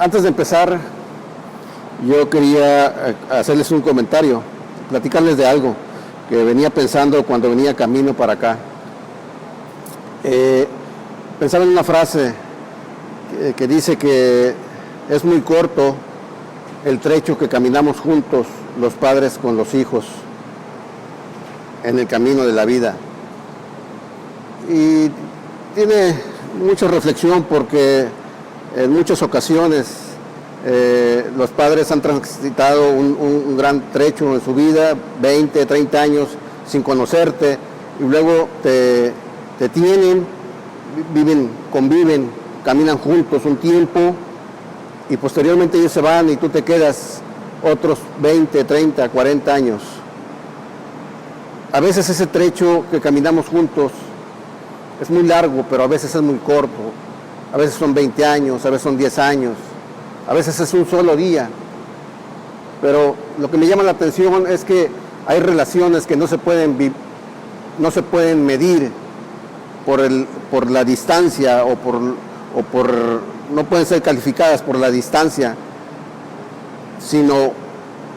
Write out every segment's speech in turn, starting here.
Antes de empezar, yo quería hacerles un comentario, platicarles de algo que venía pensando cuando venía camino para acá. Pensaba en una frase que dice que es muy corto el trecho que caminamos juntos los padres con los hijos en el camino de la vida. Y tiene mucha reflexión porque en muchas ocasiones los padres han transitado un gran trecho en su vida, 20, 30 años sin conocerte, y luego te tienen, conviven, caminan juntos un tiempo, y posteriormente ellos se van y tú te quedas otros 20, 30, 40 años. A veces ese trecho que caminamos juntos es muy largo, pero a veces es muy corto. A veces son 20 años, a veces son 10 años, a veces es un solo día. Pero lo que me llama la atención es que hay relaciones que no se pueden medir por la distancia no pueden ser calificadas por la distancia, sino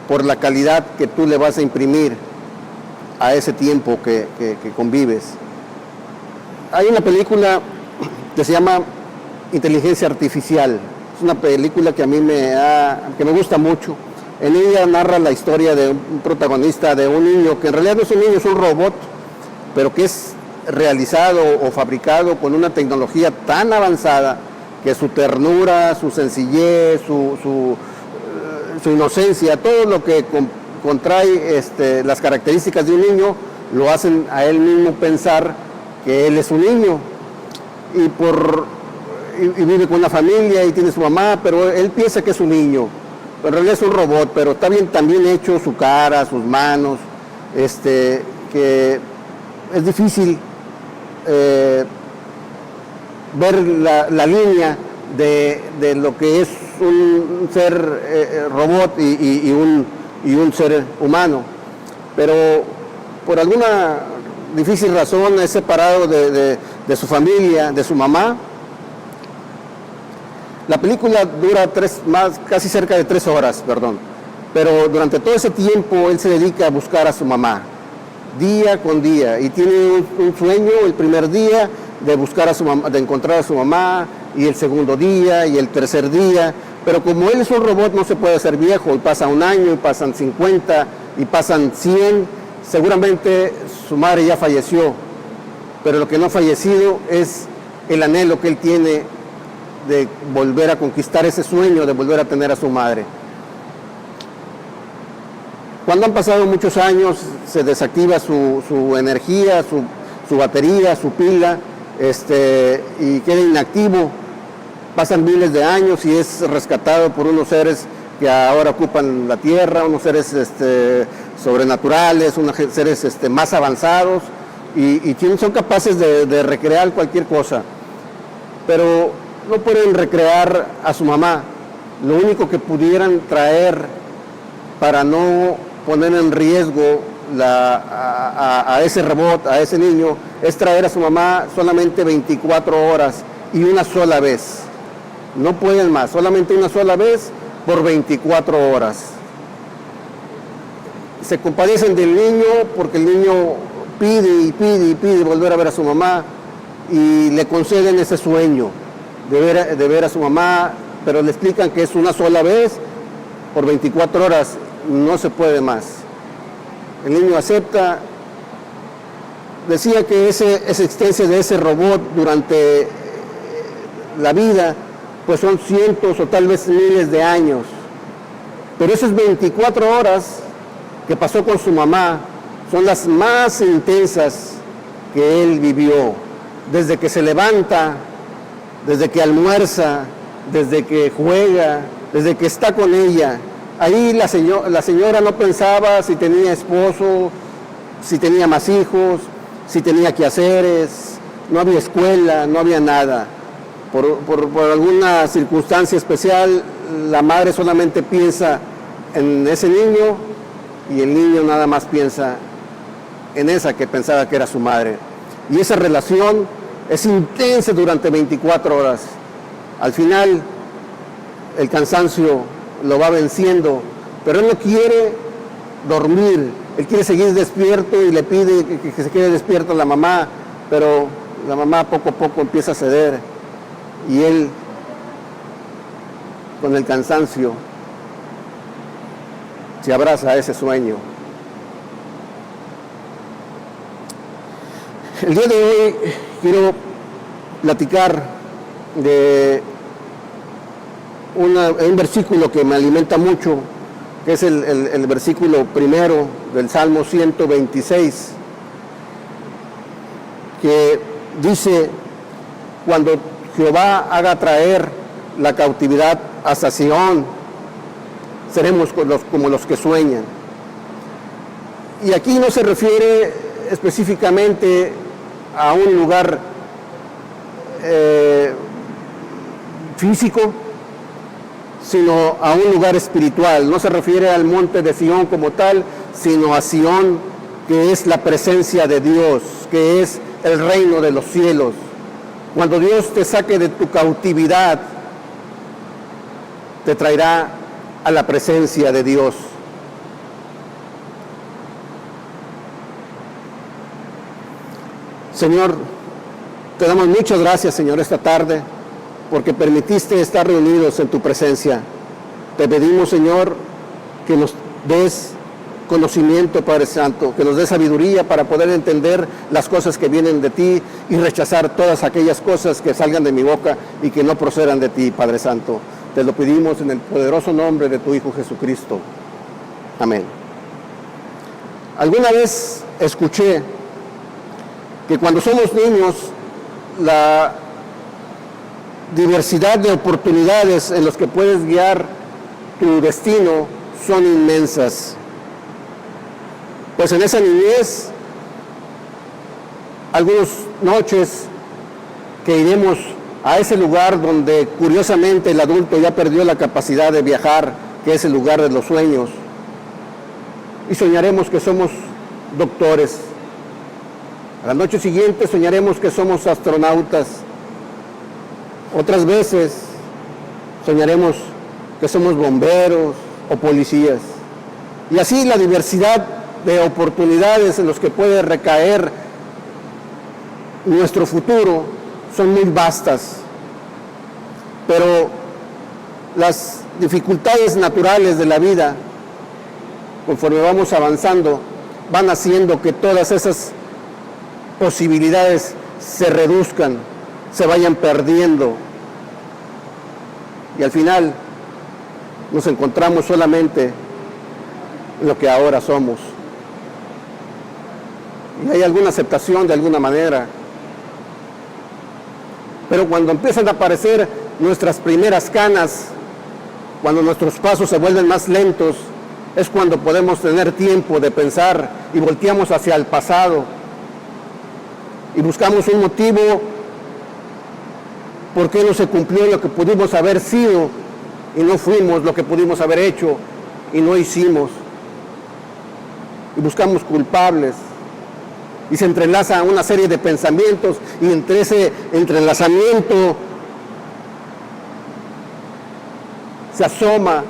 por la calidad que tú le vas a imprimir a ese tiempo que convives. Hay una película que se llama Inteligencia Artificial. Es una película que a mí me gusta mucho. En ella narra la historia de un protagonista, de un niño, que en realidad no es un niño, es un robot, pero que es realizado o fabricado con una tecnología tan avanzada que su ternura, su sencillez, su inocencia, todo lo que contrae las características de un niño, lo hacen a él mismo pensar que él es un niño y vive con una familia y tiene su mamá, pero él piensa que es un niño, pero en realidad es un robot, pero está también hecho su cara, sus manos, que es difícil ver la línea de lo que es un ser robot y un ser humano, pero por alguna difícil razón es separado de su familia, de su mamá. La película dura casi cerca de 3 horas, pero durante todo ese tiempo él se dedica a buscar a su mamá, día con día, y tiene un sueño el primer día de buscar a su mamá, de encontrar a su mamá, y el segundo día, y el tercer día, pero como él es un robot no se puede hacer viejo, y pasa un año, y pasan 50, y pasan 100, seguramente su madre ya falleció, pero lo que no ha fallecido es el anhelo que él tiene de volver a conquistar ese sueño, de volver a tener a su madre. Cuando han pasado muchos años, se desactiva su energía, su batería, su pila, y queda inactivo. Pasan miles de años y es rescatado por unos seres que ahora ocupan la Tierra, unos seres sobrenaturales, unos seres más avanzados, y son capaces de recrear cualquier cosa. Pero no pueden recrear a su mamá. Lo único que pudieran traer para no poner en riesgo a ese robot, a ese niño, es traer a su mamá solamente 24 horas y una sola vez. No pueden más, solamente una sola vez por 24 horas. Se compadecen del niño porque el niño pide volver a ver a su mamá, y le conceden ese sueño de ver a su mamá, pero le explican que es una sola vez por 24 horas, no se puede más. El niño acepta. Decía que esa existencia de ese robot durante la vida, pues son cientos o tal vez miles de años, pero esas 24 horas que pasó con su mamá son las más intensas que él vivió, desde que se levanta, desde que almuerza, desde que juega, desde que está con ella. Ahí la señora no pensaba si tenía esposo, si tenía más hijos, si tenía quehaceres, no había escuela, no había nada. Por alguna circunstancia especial, la madre solamente piensa en ese niño, y el niño nada más piensa en esa que pensaba que era su madre. Y esa relación es intensa durante 24 horas. Al final, el cansancio lo va venciendo, pero él no quiere dormir, él quiere seguir despierto y le pide que se quede despierto a la mamá, pero la mamá poco a poco empieza a ceder y él, con el cansancio, se abraza a ese sueño. El día de hoy quiero platicar de un versículo que me alimenta mucho, que es el versículo primero del Salmo 126, que dice: cuando Jehová haga traer la cautividad hasta Sión, seremos como los que sueñan. Y aquí no se refiere específicamente a un lugar físico, sino a un lugar espiritual. No se refiere al monte de Sión como tal, sino a Sión, que es la presencia de Dios, que es el reino de los cielos. Cuando Dios te saque de tu cautividad, te traerá a la presencia de Dios. Señor, te damos muchas gracias, Señor, esta tarde, porque permitiste estar reunidos en tu presencia. Te pedimos, Señor, que nos des conocimiento, Padre Santo, que nos des sabiduría para poder entender las cosas que vienen de ti y rechazar todas aquellas cosas que salgan de mi boca y que no procedan de ti, Padre Santo. Te lo pedimos en el poderoso nombre de tu Hijo Jesucristo. Amén. Alguna vez escuché que cuando somos niños, la diversidad de oportunidades en las que puedes guiar tu destino son inmensas. Pues en esa niñez, algunas noches que iremos a ese lugar donde curiosamente el adulto ya perdió la capacidad de viajar, que es el lugar de los sueños, y soñaremos que somos doctores. A la noche siguiente soñaremos que somos astronautas. Otras veces soñaremos que somos bomberos o policías. Y así la diversidad de oportunidades en las que puede recaer nuestro futuro son muy vastas. Pero las dificultades naturales de la vida, conforme vamos avanzando, van haciendo que todas esas posibilidades se reduzcan, se vayan perdiendo, y al final nos encontramos solamente en lo que ahora somos. Y hay alguna aceptación de alguna manera, pero cuando empiezan a aparecer nuestras primeras canas, cuando nuestros pasos se vuelven más lentos, es cuando podemos tener tiempo de pensar y volteamos hacia el pasado y buscamos un motivo por qué no se cumplió lo que pudimos haber sido y no fuimos, lo que pudimos haber hecho y no hicimos. Y buscamos culpables. Y se entrelaza una serie de pensamientos, y entre ese entrelazamiento se asoma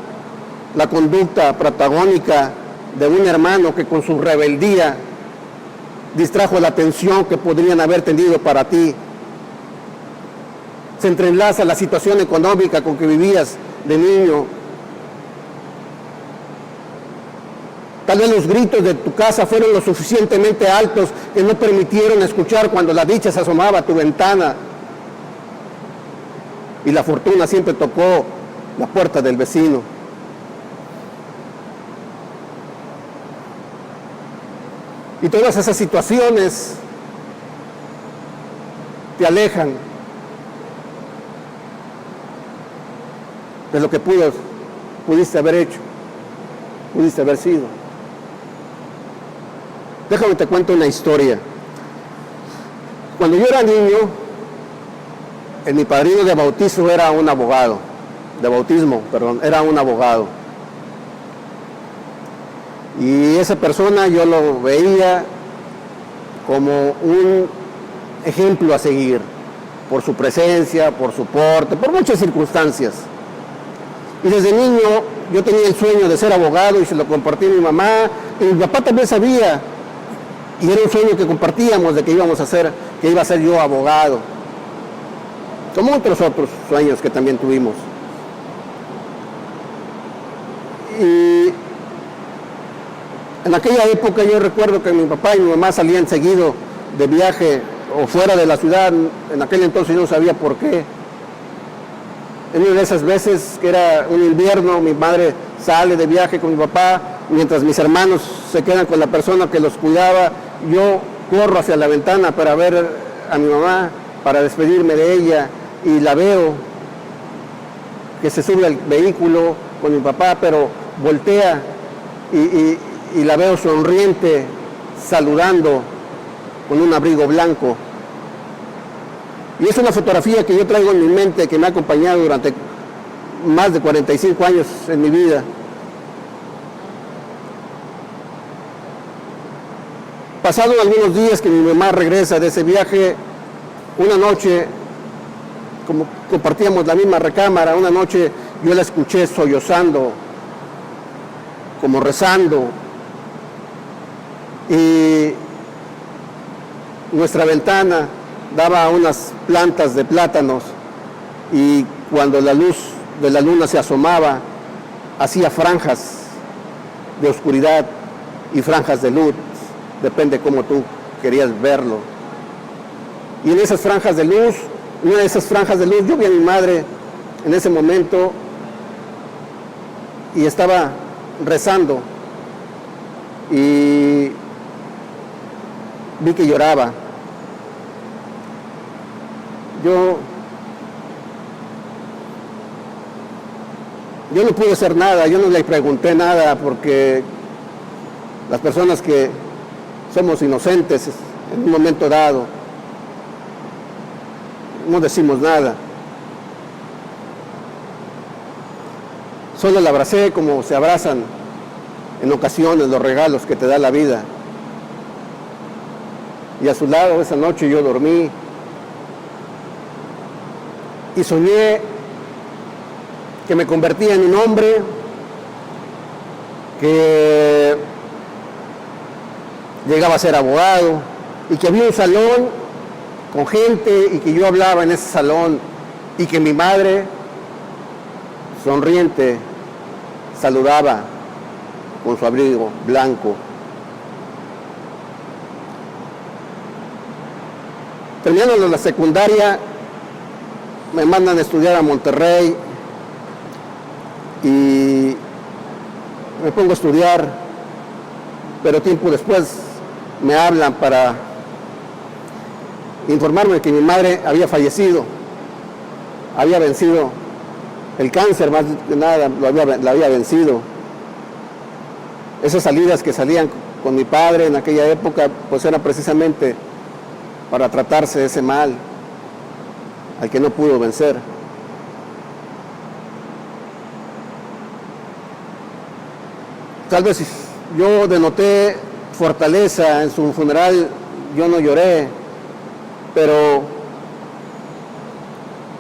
la conducta protagónica de un hermano que con su rebeldía distrajo la atención que podrían haber tenido para ti. Se entrelaza la situación económica con que vivías de niño. Tal vez los gritos de tu casa fueron lo suficientemente altos que no permitieron escuchar cuando la dicha se asomaba a tu ventana. Y la fortuna siempre tocó la puerta del vecino. Y todas esas situaciones te alejan de lo que pudiste haber hecho, pudiste haber sido. Déjame te cuento una historia. Cuando yo era niño, mi padrino de bautizo era un abogado, era un abogado. Y esa persona yo lo veía como un ejemplo a seguir, por su presencia, por su porte, por muchas circunstancias. Y desde niño yo tenía el sueño de ser abogado y se lo compartí a mi mamá, y mi papá también sabía, y era un sueño que compartíamos de que íbamos a hacer, que iba a ser yo abogado, como otros sueños que también tuvimos. Y en aquella época yo recuerdo que mi papá y mi mamá salían seguido de viaje o fuera de la ciudad. En aquel entonces yo no sabía por qué. En una de esas veces, que era un invierno, mi madre sale de viaje con mi papá, mientras mis hermanos se quedan con la persona que los cuidaba. Yo corro hacia la ventana para ver a mi mamá, para despedirme de ella, y la veo que se sube al vehículo con mi papá, pero voltea y la veo sonriente, saludando con un abrigo blanco. Y es una fotografía que yo traigo en mi mente, que me ha acompañado durante más de 45 años en mi vida. Pasados algunos días que mi mamá regresa de ese viaje, una noche, como compartíamos la misma recámara, una noche yo la escuché sollozando, como rezando, y nuestra ventana daba a unas plantas de plátanos, y cuando la luz de la luna se asomaba, hacía franjas de oscuridad y franjas de luz, depende cómo tú querías verlo. Y en esas franjas de luz, una de esas franjas de luz, yo vi a mi madre en ese momento y estaba rezando, y vi que lloraba. Yo no pude hacer nada, yo no le pregunté nada, porque las personas que somos inocentes en un momento dado no decimos nada. Solo la abracé como se abrazan en ocasiones los regalos que te da la vida. Y a su lado esa noche yo dormí y soñé que me convertía en un hombre, que llegaba a ser abogado, y que había un salón con gente y que yo hablaba en ese salón, y que mi madre, sonriente, saludaba con su abrigo blanco. Terminando la secundaria, me mandan a estudiar a Monterrey y me pongo a estudiar, pero tiempo después me hablan para informarme que mi madre había fallecido, había vencido el cáncer, más que nada la había vencido. Esas salidas que salían con mi padre en aquella época, pues era precisamente para tratarse de ese mal al que no pudo vencer. Tal vez yo denoté fortaleza en su funeral, yo no lloré, pero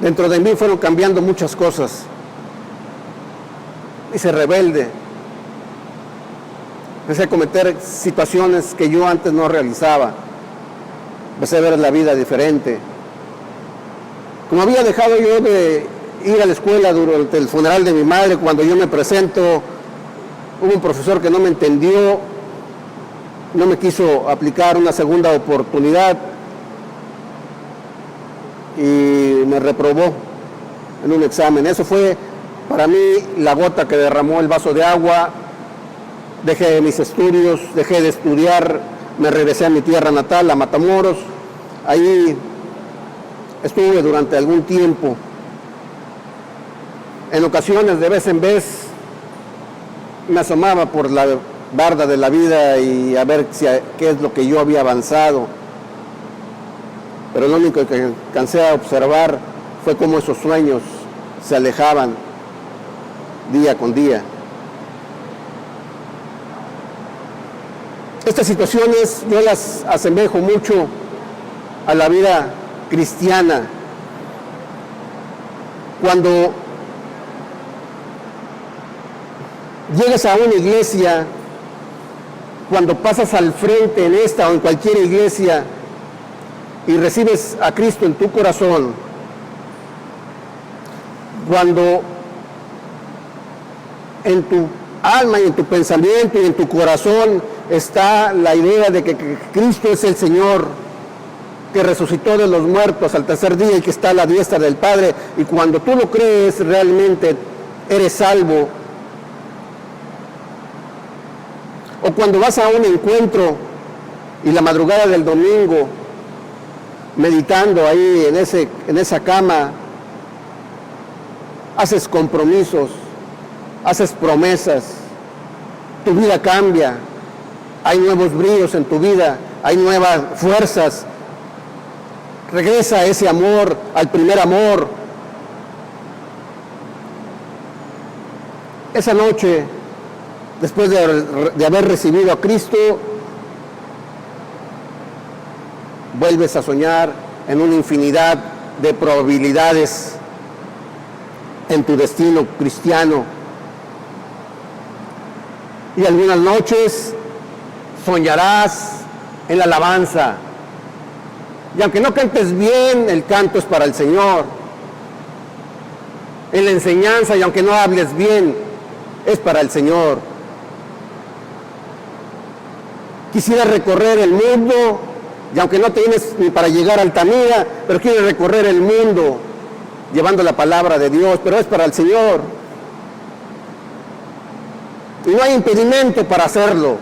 dentro de mí fueron cambiando muchas cosas. Hice rebelde, empecé a cometer situaciones que yo antes no realizaba, empecé a ver la vida diferente. Como había dejado yo de ir a la escuela durante el funeral de mi madre, cuando yo me presento, hubo un profesor que no me entendió, no me quiso aplicar una segunda oportunidad y me reprobó en un examen. Eso fue para mí la gota que derramó el vaso de agua. Dejé mis estudios, dejé de estudiar, me regresé a mi tierra natal, a Matamoros. Ahí estuve durante algún tiempo. En ocasiones, de vez en vez, me asomaba por la barda de la vida y a ver qué es lo que yo había avanzado. Pero lo único que alcancé a observar fue cómo esos sueños se alejaban día con día. Estas situaciones yo las asemejo mucho a la vida cristiana. Cuando llegues a una iglesia, cuando pasas al frente en esta o en cualquier iglesia y recibes a Cristo en tu corazón, cuando en tu alma y en tu pensamiento y en tu corazón está la idea de que Cristo es el Señor, que resucitó de los muertos al tercer día y que está a la diestra del Padre, y cuando tú lo crees, realmente eres salvo. O cuando vas a un encuentro y la madrugada del domingo, meditando ahí en esa cama, haces compromisos, haces promesas, tu vida cambia, hay nuevos brillos en tu vida, hay nuevas fuerzas, regresa a ese amor, al primer amor. Esa noche, después de haber recibido a Cristo, vuelves a soñar en una infinidad de probabilidades en tu destino cristiano. Y algunas noches soñarás en la alabanza. Y aunque no cantes bien, el canto es para el Señor. En la enseñanza, y aunque no hables bien, es para el Señor. Quisieras recorrer el mundo, y aunque no tienes ni para llegar a Altamira, pero quieres recorrer el mundo llevando la palabra de Dios, pero es para el Señor. Y no hay impedimento para hacerlo.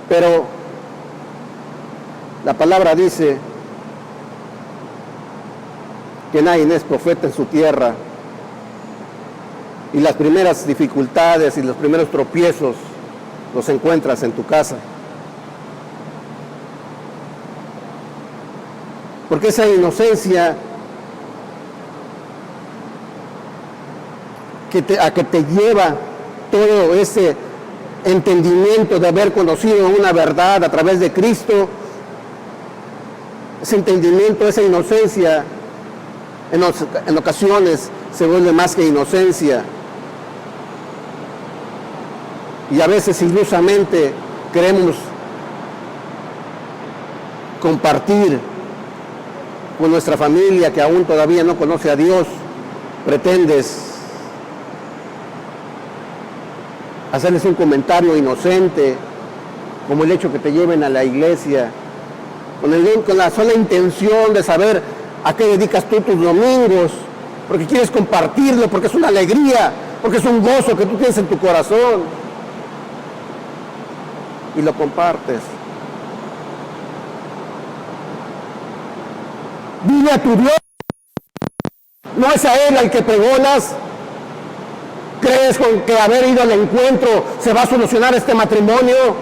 Pero la palabra dice que nadie es profeta en su tierra, y las primeras dificultades y los primeros tropiezos los encuentras en tu casa. Porque esa inocencia a que te lleva todo ese entendimiento de haber conocido una verdad a través de Cristo, ese entendimiento, esa inocencia, en ocasiones se vuelve más que inocencia. Y a veces ilusamente queremos compartir con nuestra familia que aún todavía no conoce a Dios. Pretendes hacerles un comentario inocente, como el hecho que te lleven a la iglesia, con la sola intención de saber a qué dedicas tú tus domingos, porque quieres compartirlo, porque es una alegría, porque es un gozo que tú tienes en tu corazón. Y lo compartes. Dile a tu Dios, no es a Él al que pregonas. ¿Crees con que haber ido al encuentro se va a solucionar este matrimonio?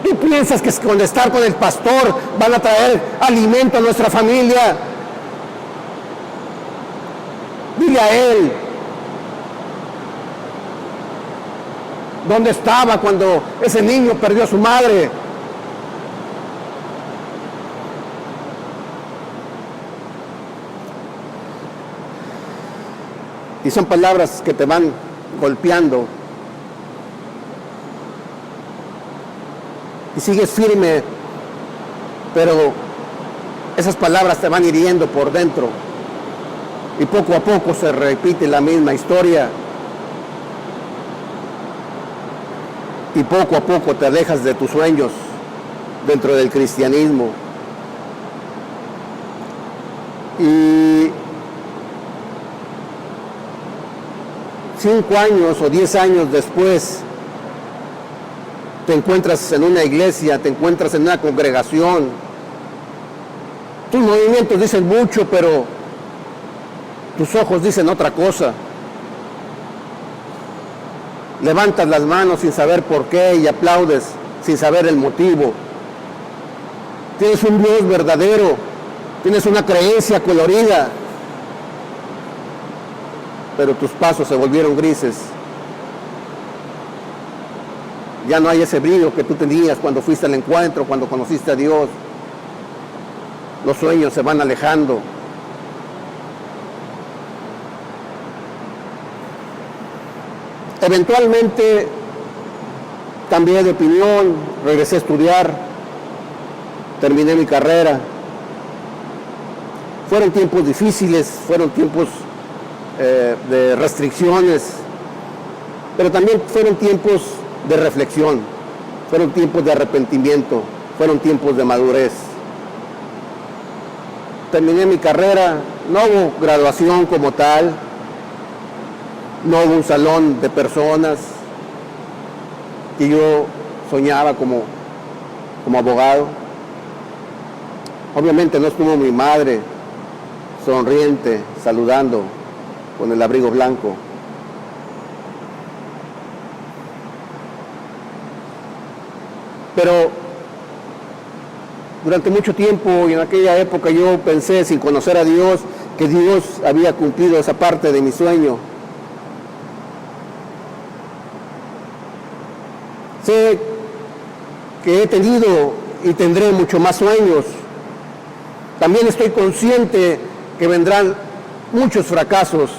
¿Tú piensas que con estar con el pastor van a traer alimento a nuestra familia? Dile a Él. ¿Dónde estaba cuando ese niño perdió a su madre? Y son palabras que te van golpeando. Y sigues firme, pero esas palabras te van hiriendo por dentro. Y poco a poco se repite la misma historia. Y poco a poco te alejas de tus sueños dentro del cristianismo. Y 5 años o 10 años después, te encuentras en una iglesia, te encuentras en una congregación. Tus movimientos dicen mucho, pero tus ojos dicen otra cosa. Levantas las manos sin saber por qué y aplaudes sin saber el motivo. Tienes un Dios verdadero, tienes una creencia colorida, pero tus pasos se volvieron grises. Ya no hay ese brillo que tú tenías cuando fuiste al encuentro, cuando conociste a Dios. Los sueños se van alejando. Eventualmente cambié de opinión, regresé a estudiar, terminé mi carrera. Fueron tiempos difíciles, fueron tiempos de restricciones, pero también fueron tiempos de reflexión, fueron tiempos de arrepentimiento, fueron tiempos de madurez. Terminé mi carrera, no hubo graduación como tal, no hubo un salón de personas que yo soñaba como abogado. Obviamente no estuvo mi madre sonriente, saludando con el abrigo blanco. Pero durante mucho tiempo y en aquella época yo pensé, sin conocer a Dios, que Dios había cumplido esa parte de mi sueño. Sé que he tenido y tendré mucho más sueños. También estoy consciente que vendrán muchos fracasos,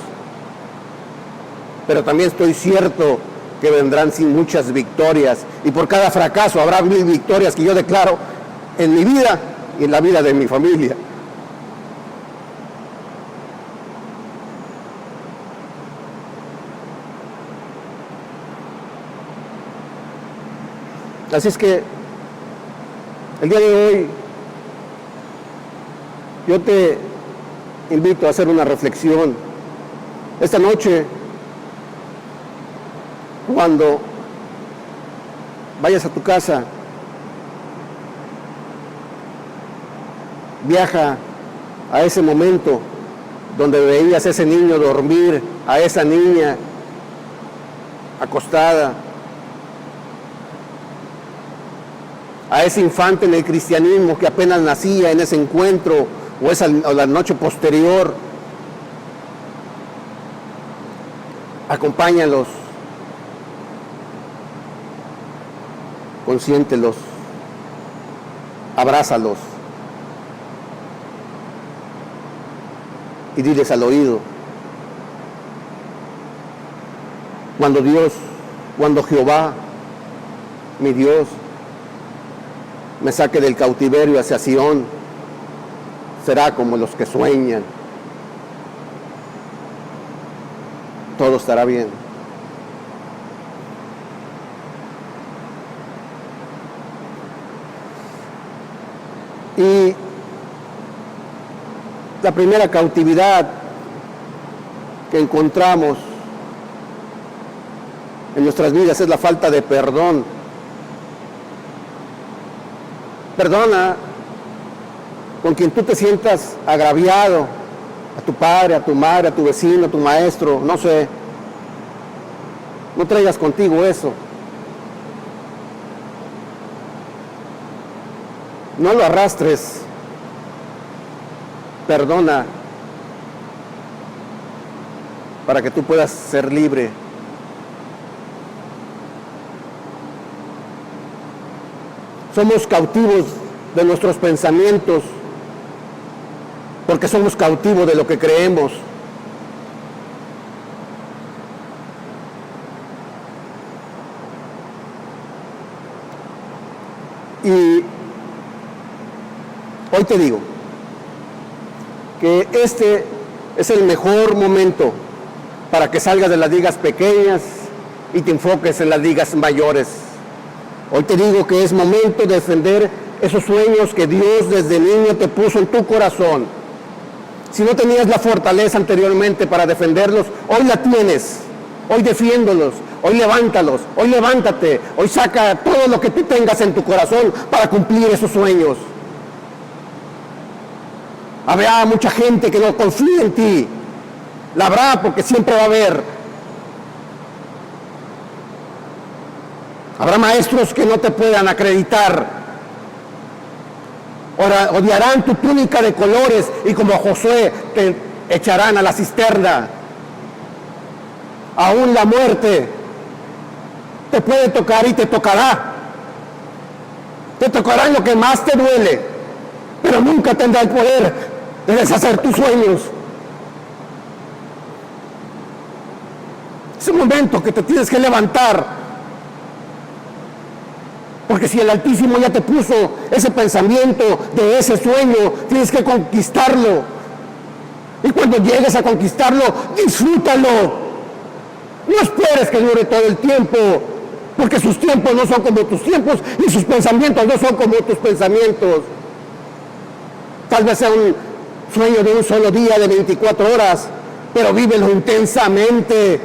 pero también estoy cierto que vendrán sin muchas victorias, y por cada fracaso habrá 1000 victorias que yo declaro en mi vida y en la vida de mi familia. Así es que el día de hoy yo te invito a hacer una reflexión. Esta noche, cuando vayas a tu casa, viaja a ese momento donde veías a ese niño dormir, a esa niña acostada, a ese infante en el cristianismo que apenas nacía en ese encuentro o la noche posterior. Acompáñalos, consiéntelos, abrázalos y diles al oído: cuando Jehová, mi Dios, me saque del cautiverio hacia Sión, será como los que sueñan. Todo estará bien. Y la primera cautividad que encontramos en nuestras vidas es la falta de perdón. Perdona con quien tú te sientas agraviado, a tu padre, a tu madre, a tu vecino, a tu maestro, no sé. No traigas contigo eso. No lo arrastres. Perdona para que tú puedas ser libre. Somos cautivos de nuestros pensamientos porque somos cautivos de lo que creemos. Y hoy te digo que este es el mejor momento para que salgas de las ligas pequeñas y te enfoques en las ligas mayores. Hoy te digo que es momento de defender esos sueños que Dios desde niño te puso en tu corazón. Si no tenías la fortaleza anteriormente para defenderlos, hoy la tienes. Hoy defiéndolos, hoy levántalos, hoy levántate, hoy saca todo lo que tú tengas en tu corazón para cumplir esos sueños. Habrá mucha gente que no confía en ti. La habrá, porque siempre va a haber. Habrá maestros que no te puedan acreditar. Odiarán tu túnica de colores y como a Josué te echarán a la cisterna. Aún la muerte te puede tocar y te tocará. Te tocará en lo que más te duele, pero nunca tendrá el poder de deshacer tus sueños. ese momento que te tienes que levantar. Porque si el Altísimo ya te puso ese pensamiento de ese sueño, tienes que conquistarlo. Y cuando llegues a conquistarlo, disfrútalo. No esperes que dure todo el tiempo, porque sus tiempos no son como tus tiempos y sus pensamientos no son como tus pensamientos. Tal vez sea un sueño de un solo día de 24 horas, pero vívelo intensamente.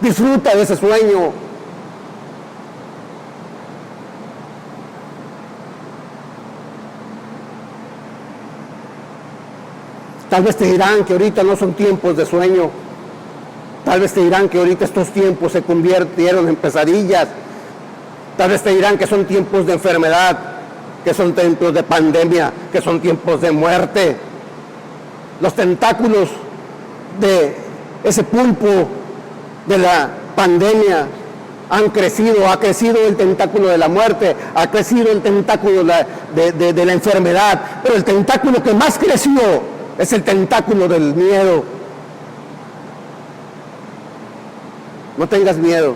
Disfruta de ese sueño. Tal vez te dirán que ahorita no son tiempos de sueño. Tal vez te dirán que ahorita estos tiempos se convirtieron en pesadillas. Tal vez te dirán que son tiempos de enfermedad, que son tiempos de pandemia, que son tiempos de muerte. Los tentáculos de ese pulpo de la pandemia han crecido, ha crecido el tentáculo de la muerte, ha crecido el tentáculo de la enfermedad, pero el tentáculo que más creció es el tentáculo del miedo. No tengas miedo,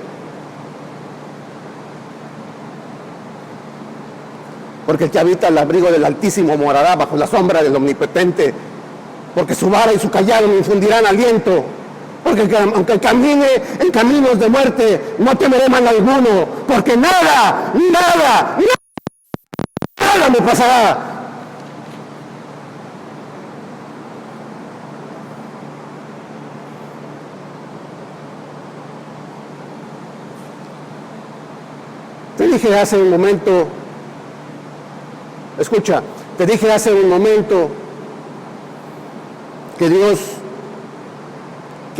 porque el que habita al abrigo del Altísimo morará bajo la sombra del Omnipotente, porque su vara y su callado me infundirán aliento, porque aunque camine en caminos de muerte, no temeré mal alguno, porque nada me pasará. Te dije hace un momento, escucha, te dije hace un momento que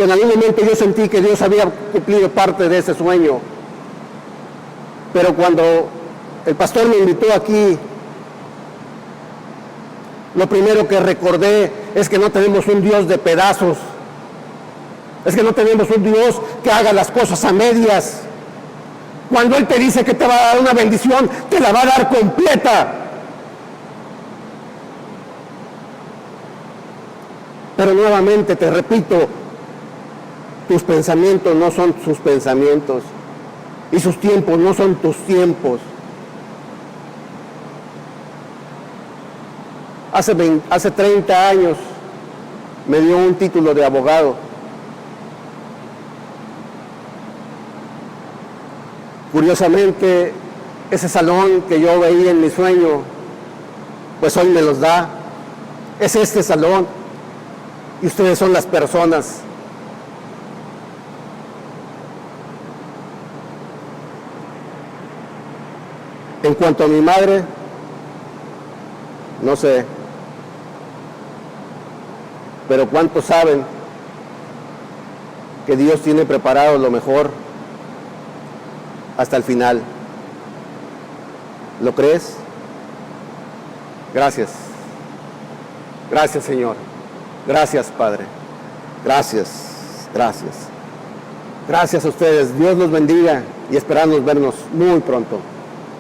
en algún momento yo sentí que Dios había cumplido parte de ese sueño. Pero cuando el pastor me invitó aquí, lo primero que recordé es que no tenemos un Dios de pedazos. Es que no tenemos un Dios que haga las cosas a medias. Cuando Él te dice que te va a dar una bendición, te la va a dar completa. Pero nuevamente te repito, tus pensamientos no son sus pensamientos y sus tiempos no son tus tiempos. Hace 30 años me dio un título de abogado. Curiosamente, ese salón que yo veía en mi sueño, pues hoy me los da. Es este salón y ustedes son las personas. En cuanto a mi madre, no sé, pero ¿cuántos saben que Dios tiene preparado lo mejor hasta el final? ¿Lo crees? Gracias. Gracias, Señor. Gracias, Padre. Gracias. Gracias. Gracias a ustedes. Dios los bendiga y esperamos vernos muy pronto.